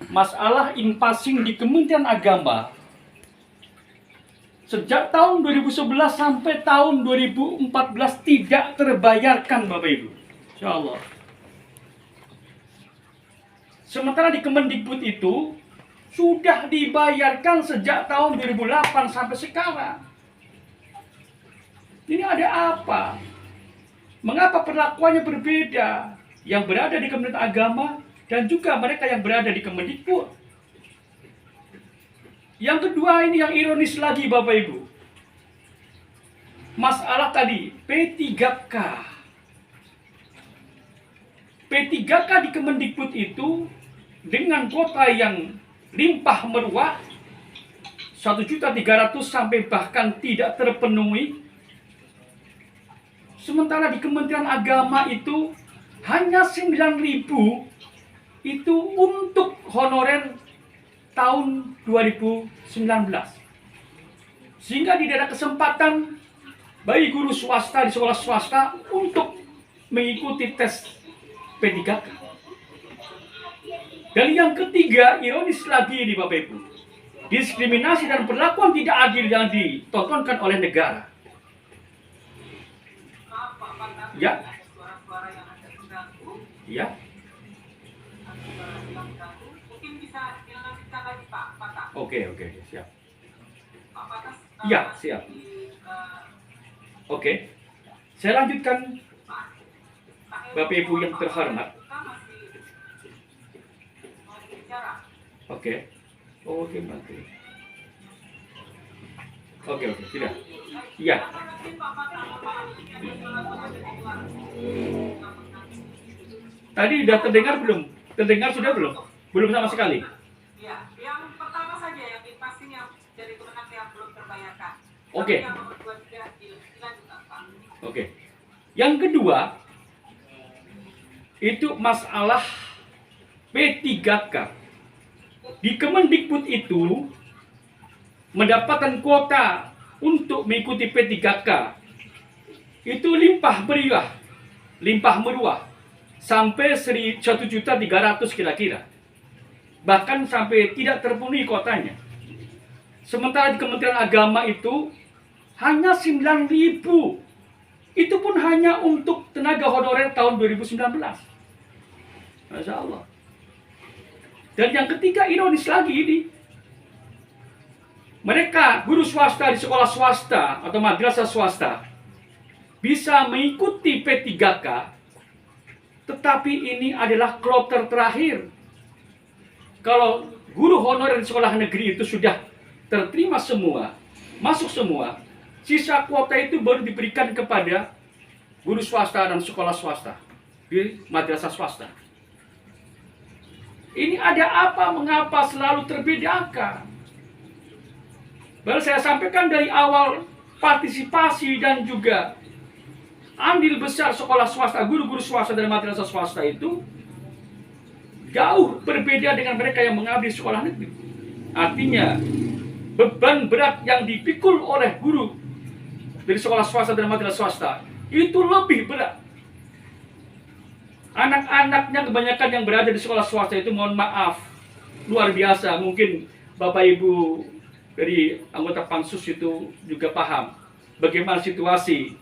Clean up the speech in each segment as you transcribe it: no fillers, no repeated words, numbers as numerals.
masalah in-passing di Kementerian Agama sejak tahun 2011 sampai tahun 2014 tidak terbayarkan, Bapak Ibu. Insya Allah. Sementara di Kemendikbud itu sudah dibayarkan sejak tahun 2008 sampai sekarang. Ini ada apa? Mengapa perlakuannya berbeda? Yang berada di Kementerian Agama dan juga mereka yang berada di Kemendikbud. Yang kedua ini yang ironis lagi, Bapak Ibu. Masalah tadi P3K. P3K di Kemendikbud itu dengan kuota yang limpah meruah 1.300.000 sampai bahkan tidak terpenuhi. Sementara di Kementerian Agama itu hanya 9.000 itu untuk honorer tahun 2019. Sehingga tidak ada kesempatan bagi guru swasta di sekolah swasta untuk mengikuti tes P3K. Dan yang ketiga, ironis lagi ini Bapak Ibu, diskriminasi dan perlakuan tidak adil yang ditontonkan oleh negara. Ya. Ya. Oke, siap. Ya, siap. Oke. Saya lanjutkan, Bapak Ibu yang terhormat. Oke. Oke, tidak. Iya. Tadi sudah terdengar belum? Terdengar sudah belum? Belum sama sekali. Ya, yang pertama saja yang passing yang dari kemenang yang belum terbayarkan. Oke. Yang nomor 2 tidak dilanjutkan, Pak. Oke. Yang kedua itu masalah P3K. Di Kemendikbud itu mendapatkan kuota untuk mengikuti P3K itu limpah meruah sampai 1.300.000 kira-kira, bahkan sampai tidak terpenuhi kuotanya. Sementara di Kementerian Agama itu hanya 9.000, itu pun hanya untuk tenaga honorer tahun 2019. Masya Allah. Dan yang ketiga ironis lagi ini, mereka guru swasta di sekolah swasta atau madrasah swasta bisa mengikuti P3K, tetapi ini adalah kloter terakhir. Kalau guru honorer di sekolah negeri itu sudah terterima semua, masuk semua, sisa kuota itu baru diberikan kepada guru swasta dan sekolah swasta di madrasah swasta. Ini ada apa? Mengapa selalu terbedakan? Baru saya sampaikan dari awal, partisipasi dan juga andil besar sekolah swasta, guru-guru swasta dan madrasah swasta itu jauh berbeda dengan mereka yang mengabdi sekolah negeri. Artinya, beban berat yang dipikul oleh guru dari sekolah swasta dan madrasah swasta itu lebih berat. Anak-anaknya kebanyakan yang berada di sekolah swasta itu, mohon maaf, luar biasa. Mungkin Bapak Ibu dari anggota Pansus itu juga paham bagaimana situasi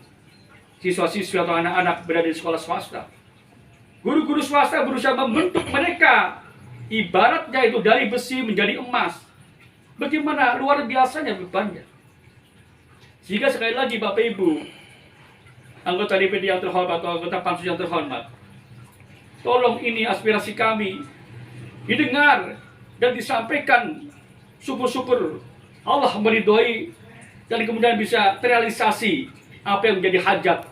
siswa-siswa atau anak-anak berada di sekolah swasta. Guru-guru swasta berusaha membentuk mereka, ibaratnya itu dari besi menjadi emas. Bagaimana luar biasanya bebannya. Sehingga sekali lagi Bapak Ibu, anggota DPD yang terhormat atau anggota Pansus yang terhormat, tolong ini aspirasi kami didengar dan disampaikan. Syukur-syukur Allah meridhoi dan kemudian bisa terrealisasi apa yang menjadi hajat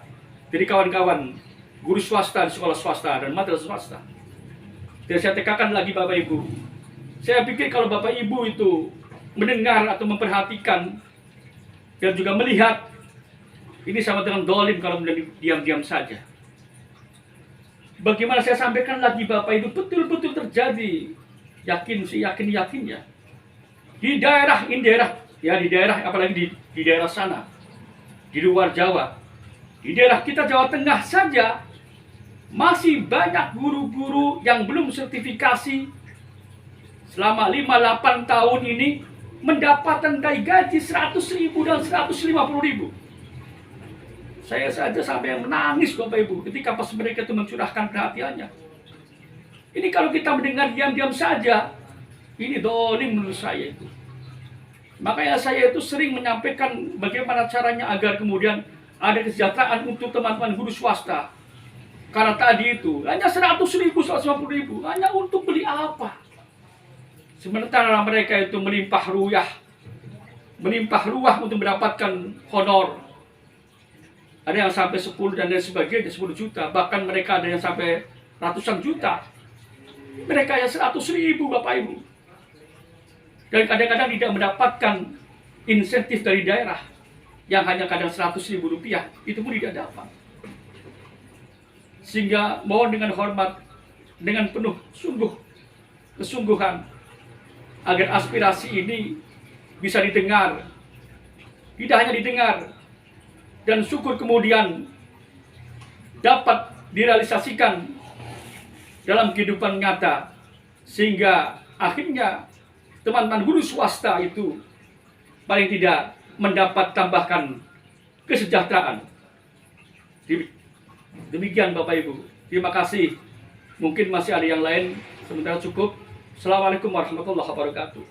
dari kawan-kawan guru swasta di sekolah swasta dan madrasah swasta. Dan saya tekankan lagi Bapak Ibu, saya pikir kalau Bapak Ibu itu mendengar atau memperhatikan dan juga melihat, ini sama dengan dolim kalau diam-diam saja. Bagaimana saya sampaikan lagi Bapak Ibu, betul-betul terjadi. Yakin ya. Di daerah, apalagi di daerah sana, di luar Jawa, di daerah kita Jawa Tengah saja, masih banyak guru-guru yang belum sertifikasi selama 5-8 tahun ini mendapatkan gaji 100.000 dan 150.000. Saya saja sampai yang menangis Bapak Ibu ketika pas mereka itu mencurahkan perhatiannya. Ini kalau kita mendengar diam-diam saja, ini dolim menurut saya itu. Makanya saya itu sering menyampaikan bagaimana caranya agar kemudian ada kesejahteraan untuk teman-teman guru swasta. Karena tadi itu hanya 100.000, 150.000, hanya untuk beli apa? Sementara mereka itu melimpah ruah untuk mendapatkan honor. Ada yang sampai 10 dan lain sebagainya, 10 juta. Bahkan mereka ada yang sampai ratusan juta. Mereka yang 100.000 Bapak Ibu. Dan kadang-kadang tidak mendapatkan insentif dari daerah. Yang hanya kadang 100.000 rupiah. Itu pun tidak dapat. Sehingga mohon dengan hormat, dengan penuh kesungguhan, agar aspirasi ini bisa didengar. Tidak hanya didengar, dan syukur kemudian dapat direalisasikan dalam kehidupan nyata. Sehingga akhirnya teman-teman guru swasta itu paling tidak mendapat tambahkan kesejahteraan. Demikian Bapak Ibu. Terima kasih. Mungkin masih ada yang lain, sementara cukup. Assalamualaikum warahmatullahi wabarakatuh.